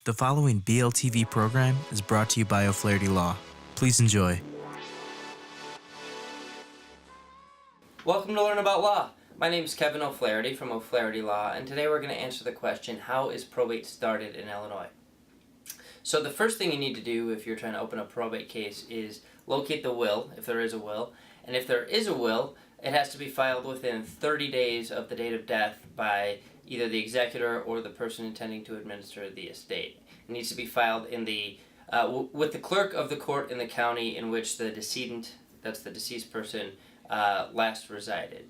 The following BLTV program is brought to you by O'Flaherty Law. Please enjoy. Welcome to Learn About Law. My name is Kevin O'Flaherty from O'Flaherty Law, and today we're going to answer the question, how is probate started in Illinois? So the first thing you need to do if you're trying to open a probate case is locate the will, if there is a will. And if there is a will, it has to be filed within 30 days of the date of death by either the executor or the person intending to administer the estate. It needs to be filed in the with the clerk of the court in the county in which the decedent, that's the deceased person, last resided.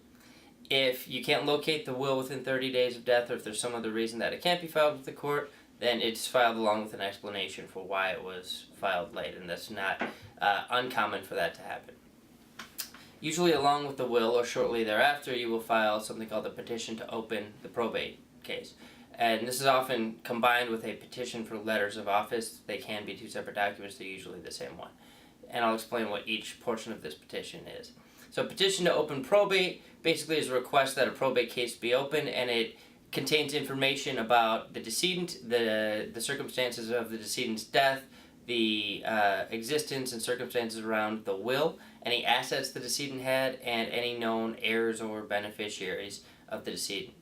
If you can't locate the will within 30 days of death, or if there's some other reason that it can't be filed with the court, then it's filed along with an explanation for why it was filed late, and that's not uncommon for that to happen. Usually along with the will or shortly thereafter, you will file something called a petition to open the probate case. And this is often combined with a petition for letters of office. They can be two separate documents, they're usually the same one. And I'll explain what each portion of this petition is. So a petition to open probate basically is a request that a probate case be opened, and it contains information about the decedent, the circumstances of the decedent's death, the existence and circumstances around the will, any assets the decedent had, and any known heirs or beneficiaries of the decedent.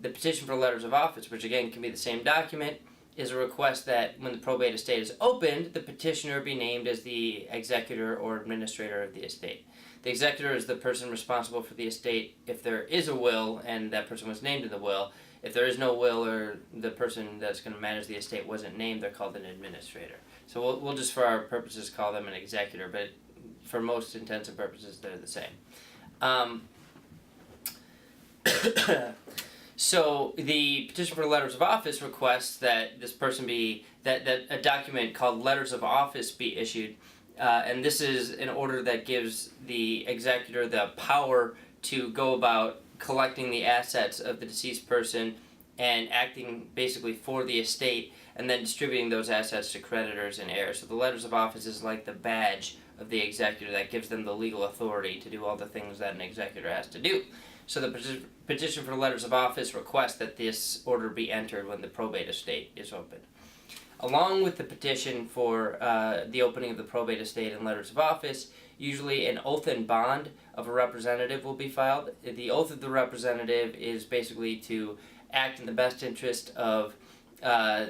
The petition for letters of office, which again can be the same document, is a request that when the probate estate is opened, the petitioner be named as the executor or administrator of the estate. The executor is the person responsible for the estate if there is a will and that person was named in the will. If there is no will or the person that's going to manage the estate wasn't named, they're called an administrator. So we'll just for our purposes call them an executor, but for most intents and purposes they're the same. So the petition for letters of office requests that this person be, that a document called letters of office be issued, and this is an order that gives the executor the power to go about collecting the assets of the deceased person and acting basically for the estate and then distributing those assets to creditors and heirs. So the letters of office is like the badge of the executor that gives them the legal authority to do all the things that an executor has to do. So the petition for letters of office requests that this order be entered when the probate estate is opened. Along with the petition for the opening of the probate estate and letters of office, usually an oath and bond of a representative will be filed. The oath of the representative is basically to act in the best interest of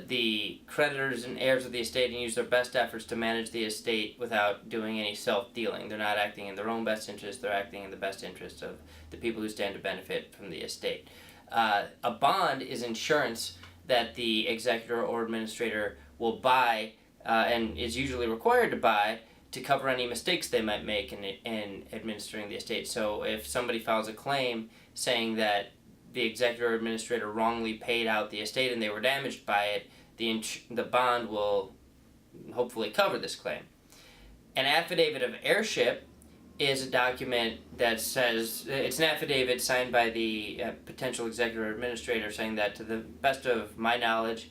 the creditors and heirs of the estate and use their best efforts to manage the estate without doing any self-dealing. They're not acting in their own best interest, they're acting in the best interest of the people who stand to benefit from the estate. A bond is insurance that the executor or administrator will buy and is usually required to buy to cover any mistakes they might make in administering the estate. So if somebody files a claim saying that the executor or administrator wrongly paid out the estate and they were damaged by it, the bond will hopefully cover this claim. An affidavit of heirship is a document that says, it's an affidavit signed by the potential executor or administrator saying that to the best of my knowledge,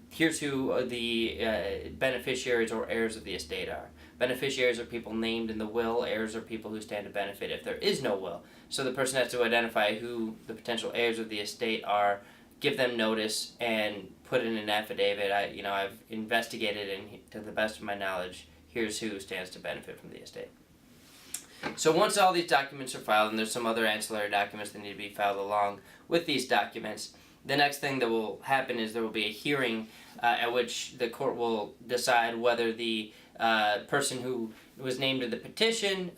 here's who the beneficiaries or heirs of the estate are. Beneficiaries are people named in the will, heirs are people who stand to benefit if there is no will. So the person has to identify who the potential heirs of the estate are, give them notice, and put in an affidavit. I've investigated, and to the best of my knowledge, here's who stands to benefit from the estate. So once all these documents are filed, and there's some other ancillary documents that need to be filed along with these documents, the next thing that will happen is there will be a hearing at which the court will decide whether the person who was named in the petition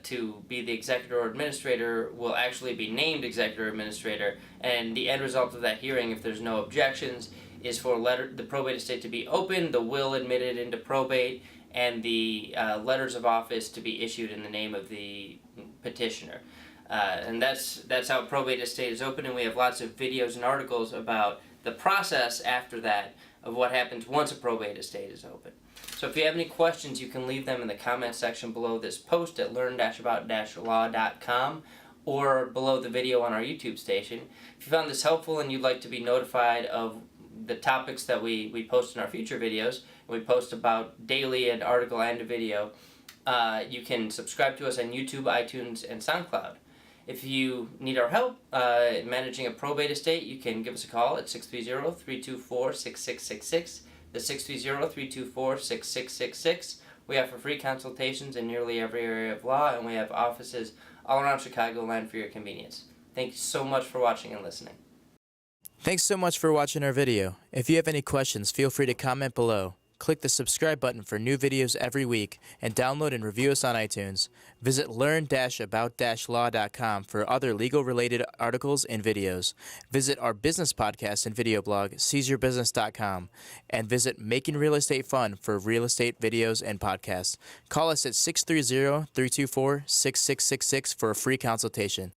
to be the executor or administrator will actually be named executor or administrator, and the end result of that hearing, if there's no objections, is for the probate estate to be opened, the will admitted into probate, and the letters of office to be issued in the name of the petitioner. And that's how probate estate is open, and we have lots of videos and articles about the process after that of what happens once a probate estate is open. So if you have any questions, you can leave them in the comment section below this post at learn-about-law.com or below the video on our YouTube station. If you found this helpful and you'd like to be notified of the topics that we post in our future videos, we post about daily an article and a video, you can subscribe to us on YouTube, iTunes, and SoundCloud. If you need our help managing a probate estate, you can give us a call at 630-324-6666. That's 630-324-6666. We offer free consultations in nearly every area of law, and we have offices all around Chicagoland for your convenience. Thank you so much for watching and listening. Thanks so much for watching our video. If you have any questions, feel free to comment below. Click the subscribe button for new videos every week, and download and review us on iTunes. Visit learn-about-law.com for other legal-related articles and videos. Visit our business podcast and video blog, seizeyourbusiness.com, and visit Making Real Estate Fun for real estate videos and podcasts. Call us at 630-324-6666 for a free consultation.